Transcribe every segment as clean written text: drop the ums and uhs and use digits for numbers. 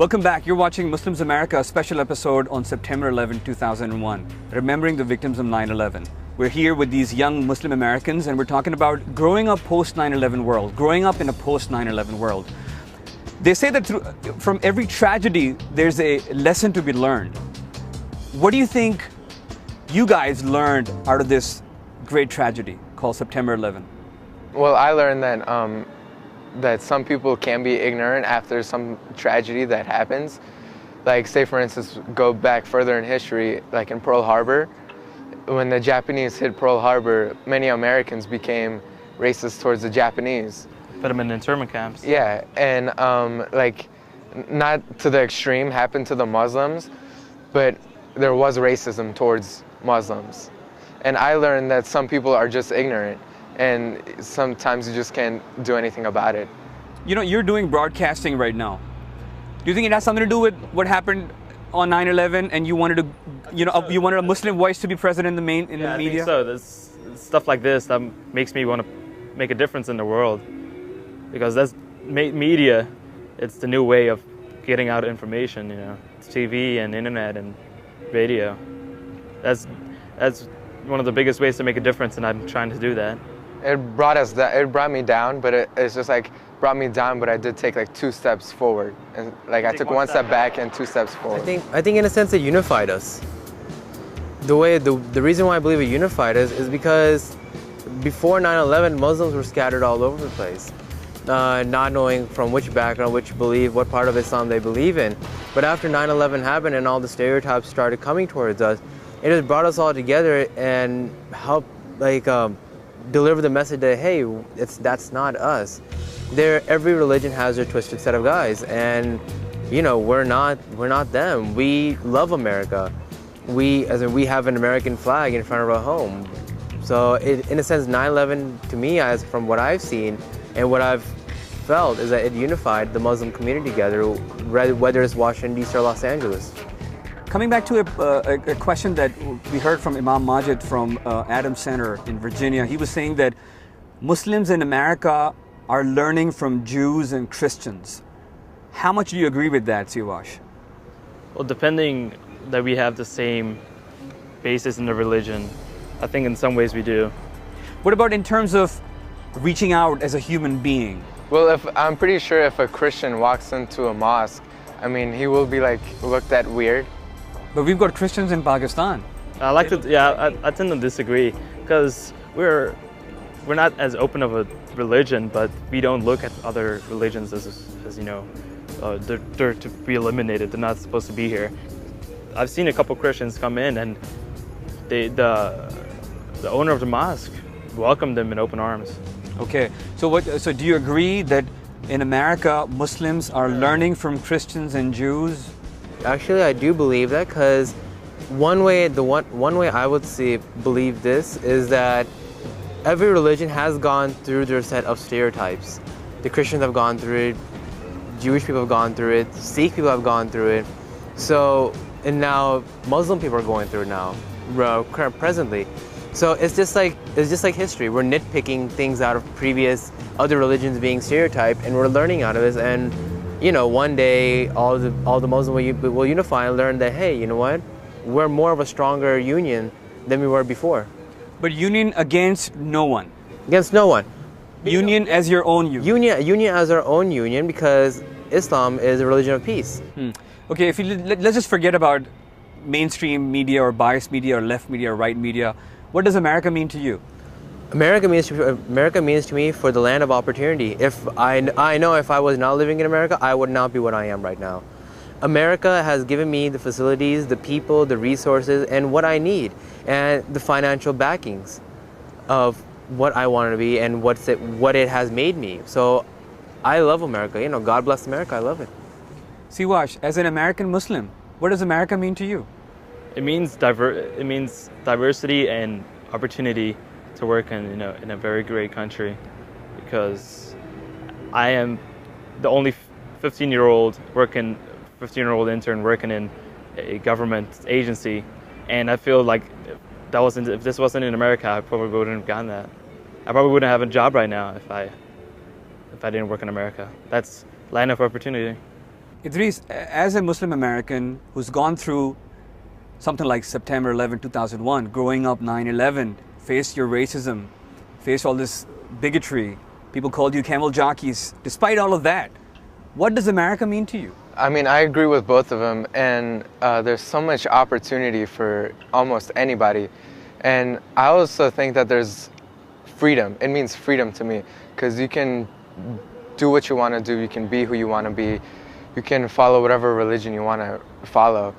Welcome back. You're watching Muslims America, a special episode on September 11, 2001, remembering the victims of 9/11. We're here with these young Muslim Americans and we're talking about growing up post 9/11 world, growing up in a post 9/11 world. They say that from every tragedy, there's a lesson to be learned. What do you think you guys learned out of this great tragedy called September 11? Well, I learned that some people can be ignorant after some tragedy that happens. Like, say for instance, go back further in history, like in Pearl Harbor. When the Japanese hit Pearl Harbor, many Americans became racist towards the Japanese. Put them in internment camps. Yeah, and like, not to the extreme happened to the Muslims, but there was racism towards Muslims. And I learned that some people are just ignorant, and sometimes you just can't do anything about it. You know, you're doing broadcasting right now. Do you think it has something to do with what happened on 9/11 and you wanted to, you wanted a Muslim voice to be present in the media? I think so. There's stuff like this that makes me want to make a difference in the world, because that's media. It's the new way of getting out information. It's TV and internet and radio. That's one of the biggest ways to make a difference, and I'm trying to do that. It brought me down, but it's just like brought me down, but I did take like 2 steps forward, and like I took one step back and 2 steps forward. I think in a sense it unified us. The reason why I believe it unified us is because before 9/11, Muslims were scattered all over the place, not knowing from which background, which belief, what part of Islam they believe in. But after 9/11 happened and all the stereotypes started coming towards us, it just brought us all together and helped deliver the message that, hey, that's not us. Every religion has their twisted set of guys, and we're not them. We love America. We have an American flag in front of our home. So in a sense, 9/11 to me, as from what I've seen and what I've felt, is that it unified the Muslim community together, whether it's Washington D.C. or Los Angeles. Coming back to a question that we heard from Imam Majid from Adams Center in Virginia, he was saying that Muslims in America are learning from Jews and Christians. How much do you agree with that, Siwash? Well, depending that we have the same basis in the religion, I think in some ways we do. What about in terms of reaching out as a human being? Well, I'm pretty sure if a Christian walks into a mosque, I mean, he will be like looked at weird. But we've got Christians in Pakistan. I tend to disagree, because we're not as open of a religion, but we don't look at other religions as they're to be eliminated. They're not supposed to be here. I've seen a couple Christians come in, and the owner of the mosque welcomed them in open arms. Okay, so do you agree that in America Muslims are learning from Christians and Jews? Actually, I do believe that, because one way I would believe this is that every religion has gone through their set of stereotypes. The Christians have gone through it, Jewish people have gone through it, Sikh people have gone through it. And now Muslim people are going through it now, presently. So it's just like history. We're nitpicking things out of previous other religions being stereotyped, and we're learning out of this. And one day all the Muslims will unify and learn that, hey, you know what? We're more of a stronger union than we were before. But union against no one. Against no one. Union as your own union. Union as our own union, because Islam is a religion of peace. Okay, let's just forget about mainstream media or biased media or left media or right media. What does America mean to you? America means to me for the land of opportunity. If I know if I was not living in America, I would not be what I am right now. America has given me the facilities, the people, the resources, and what I need, and the financial backings of what I want to be and what it has made me. So I love America. God bless America. I love it. Siwash, as an American Muslim, what does America mean to you? It means diversity and opportunity to work in a very great country, because I am the only 15-year-old intern working in a government agency, and I feel like if this wasn't in America, I probably wouldn't have gotten that. I probably wouldn't have a job right now if I didn't work in America. That's land of opportunity. Idrees, as a Muslim American who's gone through something like September 11, 2001, growing up 9/11, faced your racism, faced all this bigotry, people called you camel jockeys. Despite all of that, what does America mean to you? I mean, I agree with both of them, and there's so much opportunity for almost anybody. And I also think that there's freedom. It means freedom to me, because you can do what you want to do, you can be who you want to be, you can follow whatever religion you want to follow.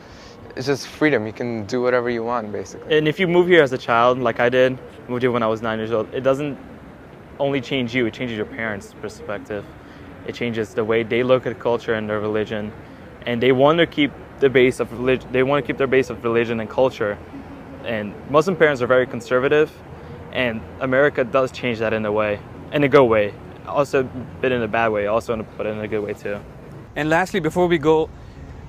It's just freedom. You can do whatever you want, basically. And if you move here as a child, like I did, moved here when I was 9 years old, it doesn't only change you, it changes your parents' perspective. It changes the way they look at culture and their religion. And they want to keep the base of religion, they want to keep their base of religion and culture. And Muslim parents are very conservative, and America does change that in a way, in a good way. Also, but in a bad way, but in a good way too. And lastly, before we go,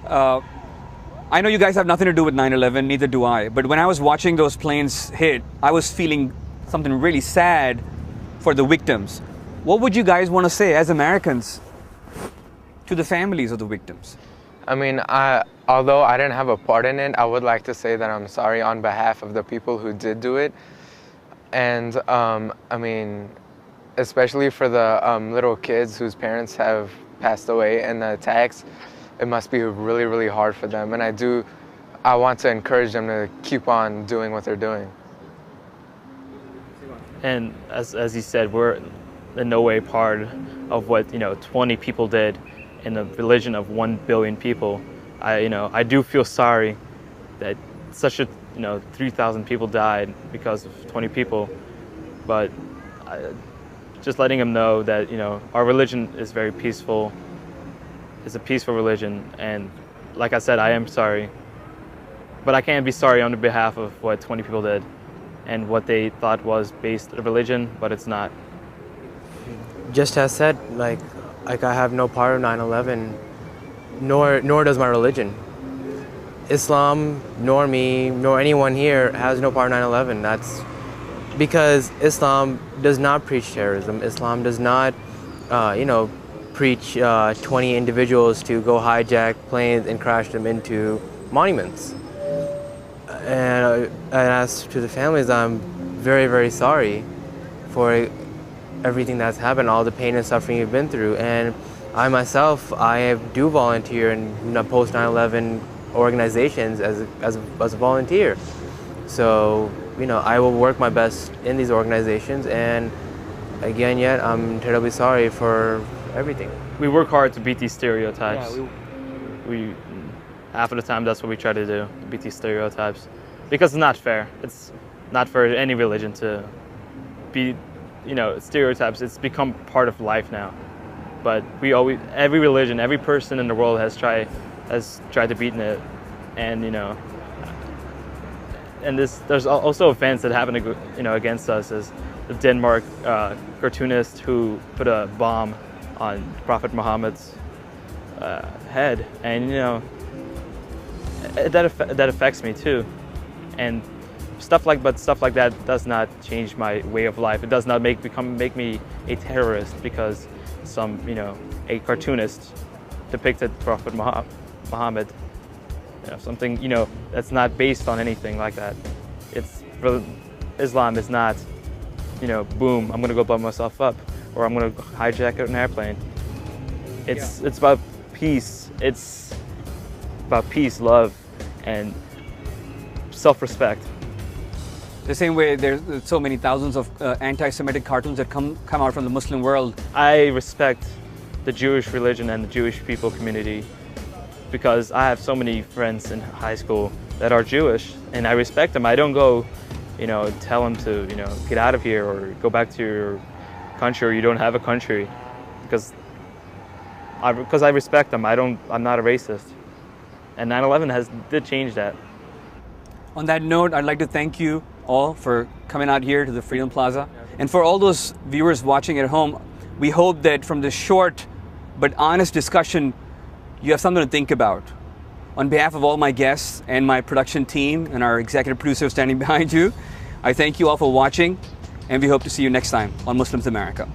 I know you guys have nothing to do with 9/11, neither do I. But when I was watching those planes hit, I was feeling something really sad for the victims. What would you guys want to say as Americans to the families of the victims? I mean, although I didn't have a part in it, I would like to say that I'm sorry on behalf of the people who did do it. And I mean, especially for the little kids whose parents have passed away in the attacks, it must be really, really hard for them. And I want to encourage them to keep on doing what they're doing. And as you said, we're in no way part of what 20 people did in a religion of 1 billion people. I do feel sorry that such a 3,000 people died because of 20 people, but just letting them know that our religion is very peaceful. It's a peaceful religion, and like I said, I am sorry, but I can't be sorry on behalf of what 20 people did and what they thought was based on religion, but it's not. Just as said, like I have no part of 9/11, nor does my religion. Islam, nor me, nor anyone here has no part of 9/11. That's because Islam does not preach terrorism. Islam does not, preach 20 individuals to go hijack planes and crash them into monuments. And as to the families, I'm very, very sorry for everything that's happened, all the pain and suffering you've been through. And I myself, I do volunteer in post 9/11 organizations as a volunteer. So, I will work my best in these organizations, and again, yet I'm terribly sorry for everything. We work hard to beat these stereotypes. Yeah, we half of the time that's what we try to do, to beat these stereotypes, because it's not fair. It's not for any religion to be, stereotypes. It's become part of life now. But every religion, every person in the world has tried to beat it, and and there's also events that happen against us, as the Denmark cartoonist who put a bomb on Prophet Muhammad's head, and that affects me too, and stuff like that does not change my way of life. It does not make me a terrorist because a cartoonist depicted Prophet Muhammad. Something that's not based on anything like that. Islam is not boom, I'm gonna go blow myself up, or I'm gonna hijack an airplane. It's about peace. It's about peace, love, and self-respect. The same way there's so many thousands of anti-Semitic cartoons that come out from the Muslim world. I respect the Jewish religion and the Jewish people community because I have so many friends in high school that are Jewish, and I respect them. I don't go, tell them to, get out of here or go back to your country, or you don't have a country, because I respect them. I'm not a racist, and 9/11 did change that. On that note, I'd like to thank you all for coming out here to the Freedom Plaza. And for all those viewers watching at home, we hope that from this short but honest discussion, you have something to think about. On behalf of all my guests and my production team and our executive producer standing behind you, I thank you all for watching, and we hope to see you next time on Muslims America.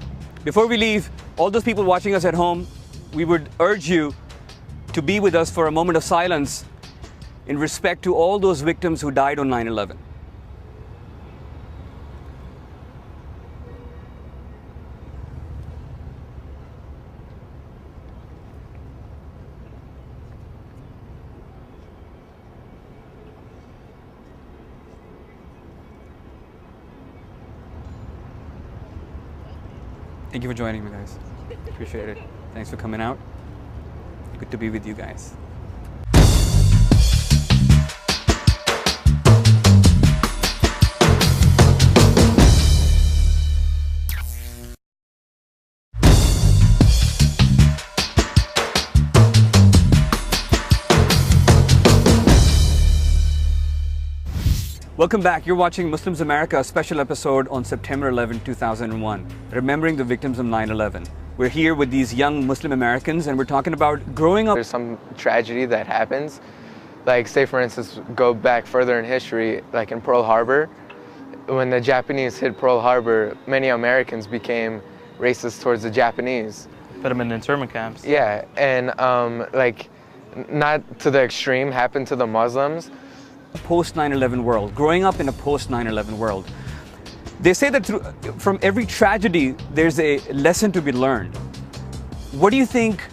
Before we leave, all those people watching us at home, we would urge you to be with us for a moment of silence in respect to all those victims who died on 9/11. Thank you for joining me, guys. Appreciate it. Thanks for coming out. Good to be with you guys. Welcome back. You're watching Muslims America, a special episode on September 11, 2001, remembering the victims of 9/11. We're here with these young Muslim Americans and we're talking about growing up. There's some tragedy that happens. Like, say for instance, go back further in history, like in Pearl Harbor. When the Japanese hit Pearl Harbor, many Americans became racist towards the Japanese. Put them in internment camps. Yeah, and like, not to the extreme, happened to the Muslims. Post 9/11 world, growing up in a post 9/11 world. They say that from every tragedy, there's a lesson to be learned. What do you think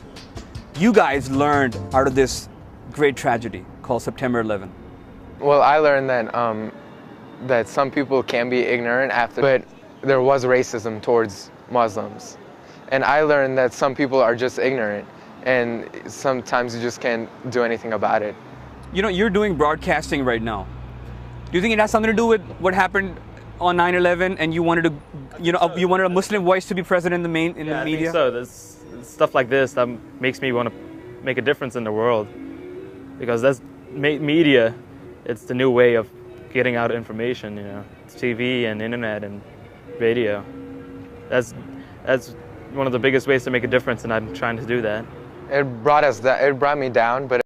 you guys learned out of this great tragedy called September 11? Well, I learned that some people can be ignorant after, but there was racism towards Muslims. And I learned that some people are just ignorant, and sometimes you just can't do anything about it. You know, you're doing broadcasting right now. Do you think it has something to do with what happened on 9/11 and you wanted to, you wanted a Muslim voice to be present in the media? I think so. There's stuff like this that makes me want to make a difference in the world, because that's media. It's the new way of getting out information. It's TV and internet and radio. That's one of the biggest ways to make a difference, and I'm trying to do that. It brought me down, but